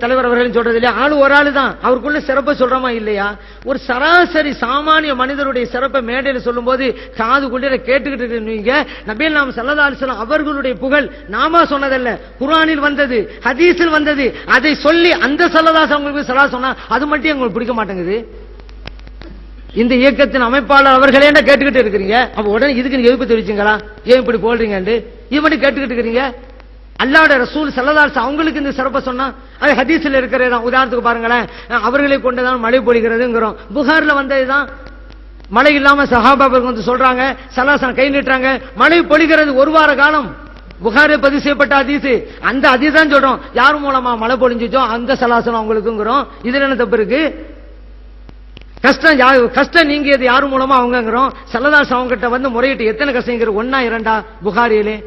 தலைவர் அவர்கள் சொல்றது இல்லையா, ஆளு ஒரு ஆளு தான், அவருக்குள்ள சிறப்பை சொல்றோமா இல்லையா? ஒரு சராசரி சாமானிய மனிதருடைய சிறப்பை மேடையில் சொல்லும் போது காது கொண்டு கேட்டுக்கிட்டு இருக்கீங்க. நபிகள் நாயகம் ஸல்லல்லாஹு அலைஹி வஸல்லம் அவர்களுடைய புகழ் நாம சொன்னதல்ல, குர்ஆனில் வந்தது, ஹதீஸில் வந்தது. அதை சொல்லி அந்த ஸல்லல்லாஹு அலைஹி வஸல்லம் சலா சொன்னா அது மட்டும் உங்களுக்கு பிடிக்க மாட்டேங்குது. இந்த இயக்கத்தின் அமைப்பாளர் அவர்களே கேட்டுக்கிட்டு இருக்கிறீங்க. அப்ப உடனே இதுக்கு நீங்க எதிர்ப்பு தெரிவிச்சீங்களா? ஏன் இப்படி போடுறீங்க? இவனு கேட்டுக்கிட்டு இருக்கிறீங்க. அல்லாஹ்வுடைய ரசூல் ஸல்லல்லாஹு அலைஹி வஸல்லம் அவங்களுக்கு இந்த சிறப்பை சொன்னா அது ஹதீஸ்ல இருக்கிறதா? உதாரணத்துக்கு பாருங்களேன், அவர்களை கொண்டுதான் மழை பொழிகிறதுங்கிறோம். புகார்ல வந்ததுதான். மழை இல்லாம சஹாபாக்கள் வந்து சொல்றாங்க, ஸல்லல்லாஹு அலைஹி வஸல்லம் கை நீட்டுறாங்க, மழை பொழிகிறது ஒரு வார காலம். புகாரில் பதிவு செய்யப்பட்ட ஹதீஸ். அந்த ஹதீஸ் தான் சொல்றோம், யார் மூலமா மழை பொழிஞ்சிச்சோ அந்த ஸல்லல்லாஹு அலைஹி வஸல்லம் அவங்களுக்குங்கிறோம். இதுல என்ன தப்பு இருக்கு? கஷ்டம் நீங்கியது யாரு மூலமா அவங்கிறோம். ஸல்லல்லாஹு அலைஹி வஸல்லம் அவங்க கிட்ட வந்து முறையிட்டு எத்தனை கஷ்டங்கிற ஒன்னா இரண்டா? புகாரியிலே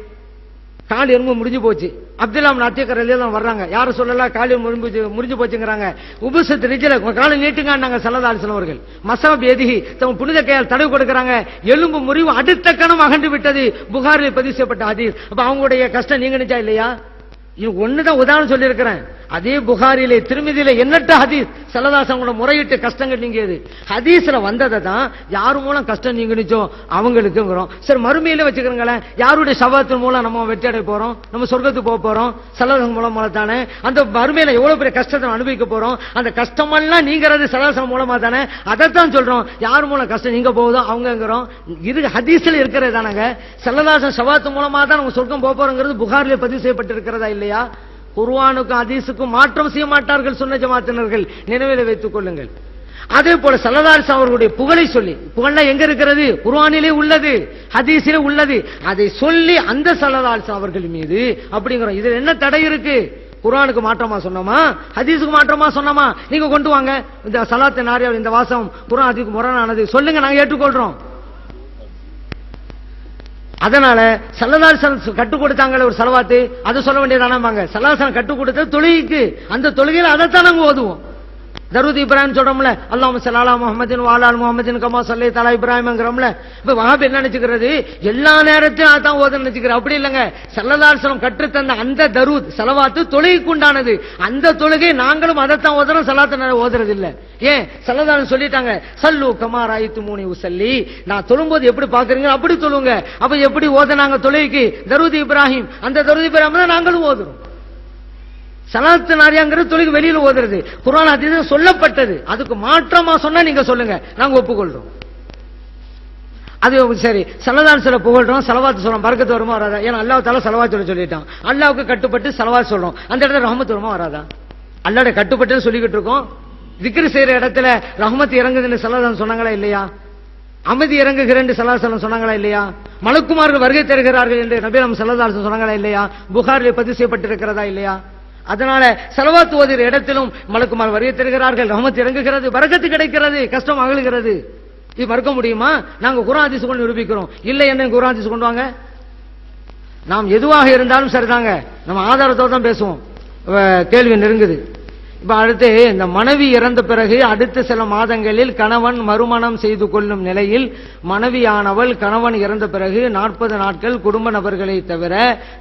கால் எறும்பு முடிஞ்சு போச்சு. அப்துல்லா இப்னு அத்தீக் ரலியல்லாஹு வர்றாங்க, யாரும் சொல்லல கால் முடிஞ்சு போச்சுங்கிறாங்க. உபுசத் ரிஜ்ல காலை நீட்டுங்கன்னாங்க ஸல்லல்லாஹு அலைஹி வஸல்லம் அவர்கள். மஸாப் எதிஹி தம் புனித கையால் தடவி கொடுக்கறாங்க, எலும்பு முறிவு அடுத்த கணம் அகன்று விட்டது. புகாரில் பதிவு செய்யப்பட்ட ஹதீஸ். அப்ப அவங்களுடைய கஷ்டம் நீங்க நினைச்சா இல்லையா? இது ஒண்ணுதான் உதாரணம் சொல்லி இருக்கிறேன். அதே புகாரிலே திருமிதியிலே எண்ணற்ற ஹதீஸ் ஸல்லல்லாஹு அலைஹி வஸல்லம் முறையிட்டு கஷ்டங்கள் நீங்கியது. ஹதீஸ்ல வந்ததை தான் யாரு மூலம் கஷ்டம் நீங்கிச்சோ அவங்களுக்குங்கிறோம். சரி, மறுமையில வச்சுக்கிறீங்களேன், யாருடைய ஷஃபாத்தின் மூலம் நம்ம வெற்றி அடைய போறோம், நம்ம சொர்க்கத்துக்கு போக போறோம். ஸல்லல்லாஹு அலைஹி வஸல்லம் தானே அந்த மறுமையில எவ்வளவு பெரிய கஷ்டத்தை அனுபவிக்க போறோம். அந்த கஷ்டமெல்லாம் நீங்கிறது ஸல்லல்லாஹு அலைஹி வஸல்லம் மூலமா தானே. அதைத்தான் சொல்றோம், யார் மூலம் கஷ்டம் நீங்க போகுதோ அவங்கிறோம். இது ஹதீஸ்ல இருக்கிறது தானங்க. ஸல்லல்லாஹு அலைஹி வஸல்லம் ஷஃபாத் மூலமா தான் நம்ம சொர்க்கம் போக போறோங்கிறது புகாரிலே பதிவு செய்யப்பட்டிருக்கிறதா இல்லையா? குர்ஆனுக்கும் ஹதீஸுக்கும் மாற்றம் செய்ய மாட்டார்கள் சுன்ன ஜமாத்தினர்கள், நினைவில் வைத்துக் கொள்ளுங்கள். அதே போல ஸல்லல்லாஹு அலைஹி வஸல்லம் அவர்களுடைய புகழை சொல்லி, புகழ்னா எங்க இருக்கிறது? குர்ஆனிலே உள்ளது, ஹதீஸிலே உள்ளது. அதை சொல்லி அந்த ஸல்லல்லாஹு அலைஹி வஸல்லம் அவர்கள் மீது அப்படிங்கிறோம். இதுல என்ன தடை இருக்கு? குர்ஆனுக்கு மாற்றமா சொன்னோமா, ஹதீஸுக்கு மாற்றமா சொன்னோமா? நீங்க கொண்டு வாங்க இந்த ஸலாத்து நாரியா, இந்த வாசம் குர்ஆன் ஹதீஸுக்கு முரணானது சொல்லுங்க, நாங்க ஏற்றுக்கொள்றோம். அதனால ஸல்லல்லாஹு அலைஹி வஸல்லம் கற்றுக் கொடுத்தாங்களே ஒரு ஸலவாத்து, அது சொல்ல வேண்டியதானாங்க. ஸல்லல்லாஹு அலைஹி வஸல்லம் கற்றுக் கொடுத்த தொழுகைக்கு, அந்த தொழுகையில அதைத்தான் நாங்க ஓதுவோம். தரூத் இப்ராஹிம் சொல்றோம்ல, அல்லாஹும்ம ஸல்லி அலா முஹம்மதின் வ அலா ஆலி முஹம்மதின் கமா ஸல்லைத அலா இப்ராஹிம்ங்கறோம்ல. இப்ப வஹாபி என்ன நினைச்சுக்கிறது, எல்லா நேரத்திலும் அதான் ஓதன்னு நினைச்சுக்கிறார். அப்படி இல்லங்க. ஸல்லல்லாஹு அலைஹி வஸல்லம் கற்று தந்த அந்த தரூத் ஸலவாத்து தொழுகைக்கு உண்டானது. அந்த தொழுகை நாங்களும் அதைத்தான் ஓதுறோம், ஸலாத்தை ஓதுறது இல்ல. ஏன்? ஸல்லல்லாஹு அலைஹி சொல்லிட்டாங்க, ஸல்லு கமா ரஅய்துமூனி உஸல்லி, நான் தொழும்போது எப்படி பாக்குறீங்க அப்படி தொழுங்க. அப்ப எப்படி ஓதுனாங்க தொழுகைக்கு? தரூத் இப்ராஹிம், அந்த தரூத் இப்ராஹிம் தான் நாங்களும் ஓதுறோம். ஸலாத்து நாரியாங்கிறது தொழுகை வெளியில ஓதுறது, குர்ஆன் ஹதீஸ் சொல்லப்பட்டது. அதுக்கு மாற்றமா சொன்னா நீங்க சொல்லுங்க, நாங்க ஒப்புக்கொள்றோம். அது சரி, ஸல்லல்லாஹு அலைஹி வஸல்லம் புகழ்றோம், ஸலவாத் சொல்றோம், பரக்கத்து வருமா வராதா? ஏன்னா அல்லாஹ் தஆலா ஸலவாத் சொல்லிட்டான். அல்லாஹ்வுக்கு கட்டுப்பட்டு ஸலவாத் சொல்றோம், அந்த இடத்துல ரஹ்மத் வருமா வராதா? அல்லாஹ்வுடைய கட்டுப்பட்டு சொல்லிக்கிட்டு இருக்கோம். திக்ர் செய்யற இடத்துல ரஹ்மத் இறங்குதுன்னு ஸல்லல்லாஹு அலைஹி சொன்னாங்களா இல்லையா? அமைதி இறங்குகிறேன் ஸல்லல்லாஹு அலைஹி வஸல்லம் சொன்னாங்களா இல்லையா? மலக்குமார்கள் வருகை தருகிறார்கள் என்று நபி நம்ம ஸல்லல்லாஹு அலைஹி வஸல்லம் சொன்னாங்களா இல்லையா? புகாரிலே பதிவு செய்யப்பட்டிருக்கிறதா இல்லையா? அதனால ஸலவாத் ஓதுகிற இடத்திலும் மலக்குமார் வருகை தருகிறார்கள், ரஹ்மத் இறங்குகிறது, பரக்கத்து கிடைக்கிறது, கஷ்டம் அகலுகிறது. இது மறுக்க முடியுமா? நாங்க குர்ஆன் ஹதீஸ் கொண்டு நிரூபிக்கிறோம். இல்லை என்ன குர்ஆன் ஹதீஸ் கொண்டு வாங்க. நாம் எதுவாக இருந்தாலும் சரிதாங்க, நம்ம ஆதாரத்தோடு தான் பேசுவோம். கேள்வி நெருங்குது. இப்ப அடுத்து, இந்த மனைவி இறந்த பிறகு அடுத்த சில மாதங்களில் கணவன் மறுமணம் செய்து கொள்ளும் நிலையில் மனைவியானவள் கணவன் இறந்த பிறகு 40 நாட்கள் குடும்ப நபர்களை தவிர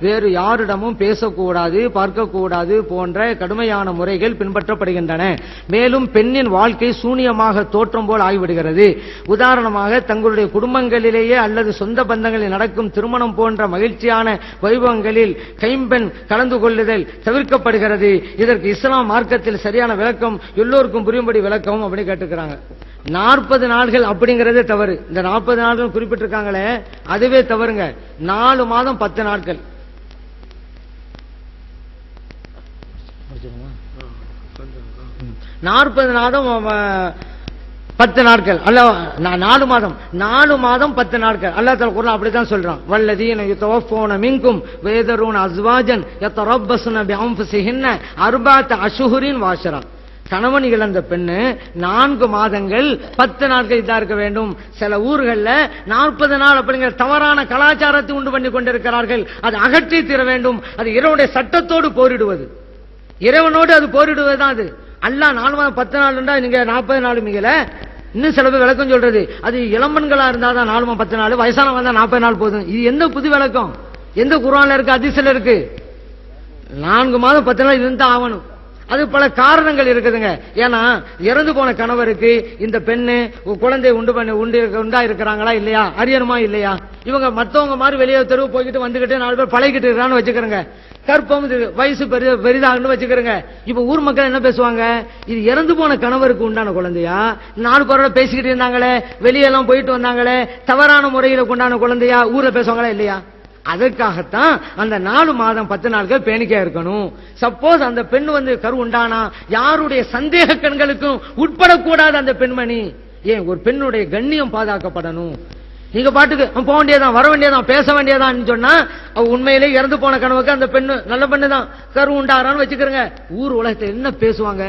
வேறு யாரிடமும் பேசக்கூடாது, பார்க்கக்கூடாது போன்ற கடுமையான முறைகள் பின்பற்றப்படுகின்றன. மேலும் பெண்ணின் வாழ்க்கை சூனியமாக தோற்றம் போல் ஆகிவிடுகிறது. உதாரணமாக, தங்களுடைய குடும்பங்களிலேயே அல்லது சொந்த பந்தங்களில் நடக்கும் திருமணம் போன்ற மகிழ்ச்சியான வைபவங்களில் கைம்பெண் கலந்து கொள்ளுதல் தவிர்க்கப்படுகிறது. இதற்கு இஸ்லாம் மார்க்கத்தில் சரியான விளக்கம், எல்லோருக்கும் புரியும்படி விளக்கம் அப்படி கேட்டுக்கிறாங்க. 40 நாட்கள் அப்படிங்கறதே தவறு. இந்த 40 நாட்கள் குறிப்பிட்டிருக்காங்களே அதுவே தவறுங்க. 4 மாதம் 10 நாட்கள். 40 மாதம் 10 நாட்கள் அல்ல, 4 மாதம் 10 நாட்கள். அல்லாஹ் தஆலா குர்ஆன் அப்படிதான் சொல்றான், வல்லதீன யதவஃபூன மின்கும் வயதரூன அஸ்வாஜன் யதரப்பஸ்ன பிஅன்ஃபுஸிஹின்ன 4 அஷ்ஹுரின் வஅஷ்ரா. கணவன் இழந்த பெண்ணு 4 மாதங்கள் 10 நாட்கள் இதா இருக்க வேண்டும். சில ஊர்கள்ல 40 நாள் அப்படிங்கிற தவறான கலாச்சாரத்தை உண்டு பண்ணி கொண்டிருக்கிறார்கள். அது அகற்றி தீர வேண்டும். அது இறைவனுடைய சட்டத்தோடு போரிடுவது, இறைவனோடு அது போரிடுவதுதான். அது அல்லாஹ் 4 மாதம் 10 நாள் நீங்க 40 நாள் மிகல. இன்னும் சில பேர் விளக்கம் சொல்றது, அது இளம்பெண்களா இருந்தாதான் 4 மாதம் 10 நாள், வயசானவங்க வந்தா 40 நாள் போதும். இது எந்த புது விளக்கம்? எந்த குர்ஆன்ல இருக்கு, ஹதீஸ்ல இருக்கு? 4 மாதம் 10 நாள் இருந்தா ஆகணும். அது பல காரணங்கள் இருக்குதுங்க. ஏன்னா இறந்து போன கணவருக்கு இந்த பெண்ணு குழந்தை உண்டா இருக்கிறாங்களா இல்லையா அறியணுமா இல்லையா? இவங்க மத்தவங்க மாதிரி வெளியே தெருவு போய்கிட்டு வந்துகிட்டு 4 பேர் பழகிட்டு இருக்கான்னு வச்சுக்கிறேங்க. கற்பம் வயசு பெரிதாகனு வச்சுக்கிறேங்க. இப்ப ஊர் மக்கள் என்ன பேசுவாங்க? இது இறந்து போன கணவருக்கு உண்டான குழந்தையா? 4 பேரோட பேசிக்கிட்டு இருந்தாங்களே, வெளியெல்லாம் போயிட்டு வந்தாங்களே, தவறான முறையில கொண்டான குழந்தையா? ஊர்ல பேசுவாங்களா இல்லையா? அதற்காகத்தான் அந்த 4 மாதம் 10 நாட்கள் பேணிக்கையா இருக்கணும். சப்போஸ் அந்த பெண் கரு உண்டானா யாருடைய சந்தேக கண்களுக்கும் உட்படக்கூடாது அந்த பெண்மணி. ஏன் ஒரு பெண்ணுடைய கண்ணியம் பாதுகாக்கப்படணும். நீங்க பாட்டுக்கு போக வேண்டியதான், வர வேண்டியதான், பேச வேண்டியதான் சொன்னா உண்மையிலே இறந்து போன கனவுக்கு அந்த பெண்ணு நல்ல பெண்ணு தான் கரு உண்டாரான்னு வச்சுக்கிறங்க. ஊர் உலகத்தை என்ன பேசுவாங்க?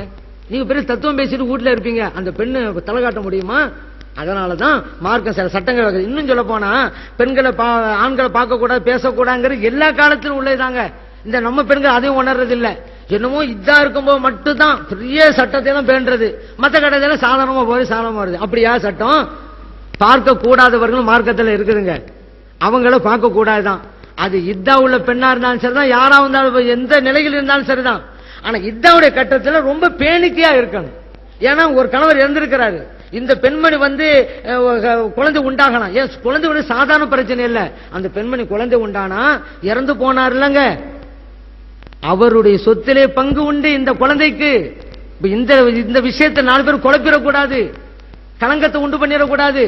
நீங்க பெரிய தத்துவம் பேசிட்டு வீட்டுல இருப்பீங்க, அந்த பெண்ணு தலை காட்ட முடியுமா? அதனாலதான் மார்க்கம் சில சட்டங்கள். இன்னும் சொல்ல போனா பெண்களை ஆண்களை பார்க்க கூடாது, பேசக்கூடாதுங்கிறது எல்லா காலத்திலும் உள்ளதாங்க. இந்த நம்ம பெண்கள் அதையும் உணர்றது இல்ல. என்னமோ இதா இருக்கும்போது மட்டும்தான் பெரிய சட்டத்தை தான் பேண்டது, மற்ற கடையில சாதாரணமா போய் சாதாரணமா வருது. அப்படியா சட்டம்? பார்க்க கூடாதவர்களும் மார்க்கத்தில் இருக்குதுங்க, அவங்கள பார்க்க கூடாதுதான். அது இதா உள்ள பெண்ணா இருந்தாலும் சரிதான், யாரா இருந்தாலும் எந்த நிலையில் இருந்தாலும் சரிதான். ஆனா இதாவுடைய கட்டத்தில் ரொம்ப பேணிக்கையா இருக்கணும். ஏன்னா ஒரு கணவர் இறந்திருக்கிறாரு, இந்த பெண்மணி குழந்தை உண்டாகலாம். ஏன் குழந்தை சாதாரண பிரச்சனை இல்ல, அந்த பெண்மணி குழந்தை உண்டானா இறந்து போனார் இல்லங்க, அவருடைய சொத்திலே பங்கு உண்டு இந்த குழந்தைக்கு. இந்த விஷயத்தை 4 பேர் குழப்பிடக்கூடாது, கலங்கத்தை உண்டு பண்ணிடக்கூடாது.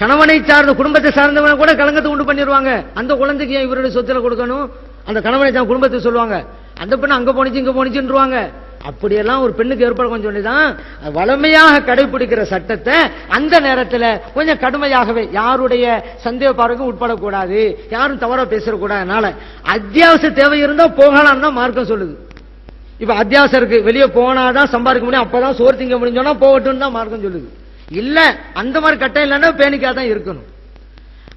கணவனை சார்ந்த குடும்பத்தை சார்ந்தவங்க கூட கலங்கத்தை உண்டு பண்ணிடுவாங்க. அந்த குழந்தைக்கு ஏன் இவருடைய சொத்துல கொடுக்கணும்? அந்த கணவனை சார்ந்த குடும்பத்தை சொல்லுவாங்க, அந்த பெண்ணு அங்க போனிச்சு இங்க போனிச்சுருவாங்க. அப்படியெல்லாம் ஒரு பெண்ணுக்கு ஏற்படும் சொல்லிதான் வளமையாக கடைபிடிக்கிற சட்டத்தை அந்த நேரத்தில் கொஞ்சம் கடுமையாகவே, யாருடைய சந்தேக பார்வைக்கும் உட்படக்கூடாது, யாரும் தவறா பேசக்கூடாது. அத்தியாவசிய தேவை இருந்தா போகலாம் தான் மார்க்கம் சொல்லுது. இப்ப அத்தியாவசியம் இருக்கு, வெளியே போனாதான் சம்பாதிக்க முடியும், அப்பதான் சோறு திங்க முடிஞ்சோன்னா போகட்டும் தான் மார்க்கம் சொல்லுது. இல்ல அந்த மாதிரி கட்டம் இல்லைன்னா பேணிக்கா தான் இருக்கணும்.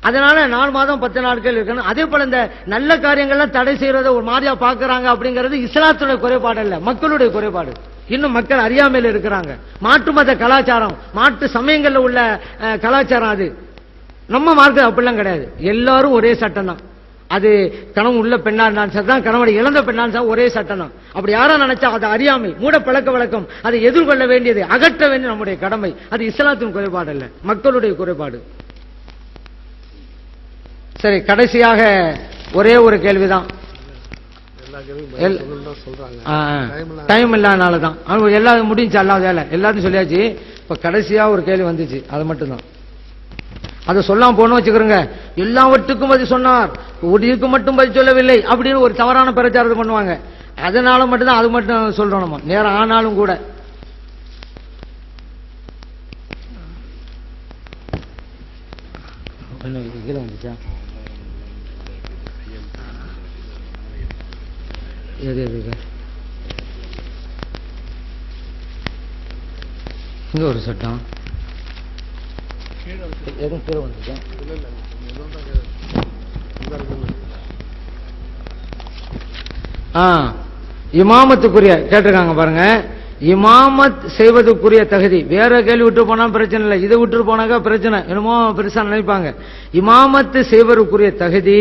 அதனால 4 மாதம் 10 நாட்கள் இருக்கணும். அதே போல இந்த நல்ல காரியங்கள்லாம் தடை செய்யறத ஒரு மாதிரியா பாக்குறாங்க அப்படிங்கிறது இஸ்லாத்துடைய குறைபாடு அல்ல, மக்களுடைய குறைபாடு. இன்னும் மக்கள் அறியாமையில் இருக்கிறாங்க. மாற்று மத கலாச்சாரம், மாற்று சமயங்கள்ல உள்ள கலாச்சாரம் அது. நம்ம மார்க்கம் அப்படிலாம் கிடையாது, எல்லாரும் ஒரே சட்டம் தான். அது கணவன் உள்ள பெண்ணா இருந்தாலும் சரிதான், கணவனை இழந்த பெண்ணா இருந்தாலும் ஒரே சட்டம் தான். அப்படி யாரா நினைச்சா அது அறியாமை, மூட பழக்க வழக்கம், அதை எதிர்கொள்ள வேண்டியது, அகற்ற வேண்டிய நம்முடைய கடமை. அது இஸ்லாத்தின் குறைபாடு அல்ல, மக்களுடைய குறைபாடு. சரி, கடைசியாக ஒரே ஒரு கேள்விதான். டைம் இல்லாதனாலதான் எல்லாரும் முடிஞ்சு அல்லாத வேலை எல்லாத்தையும் சொல்லியாச்சு. இப்ப கடைசியா ஒரு கேள்வி வந்துச்சு, அது மட்டும்தான். அதை சொல்லாம போன வச்சுக்கிறோங்க. எல்லாவற்றுக்கும் பதில் சொன்னார், ஒடிக்கு மட்டும் பதில் சொல்லவில்லை அப்படின்னு ஒரு தவறான பிரச்சாரத்தை பண்ணுவாங்க. அதனால மட்டும்தான் அது மட்டும் சொல்றோம் நம்ம, நேரம் ஆனாலும் கூட. கீழே வந்துச்சா? இங்க ஒரு சட்டம் எதுவும் கீழே வந்துச்சா? இமாமத்துக்குரிய கேட்டிருக்காங்க பாருங்க. இமாமத் செய்வதற்குரிய தகுதி, வேற கேள்வி விட்டு போனா பிரச்சனை இல்லை, இதை விட்டு போனாக்கா பிரச்சனை, என்னமோ பெருசா நினைப்பாங்க. இமாமத்து செய்வதற்குரிய தகுதி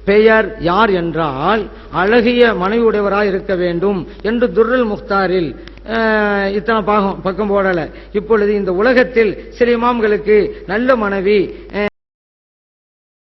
பெயர் யார் என்றால் அழகிய மனைவி உடையவராக இருக்க வேண்டும் என்று துர்ருல் முக்தாரில் இத்தனை பக்கம் போடல. இப்பொழுது இந்த உலகத்தில் சில இமாம்களுக்கு நல்ல மனைவி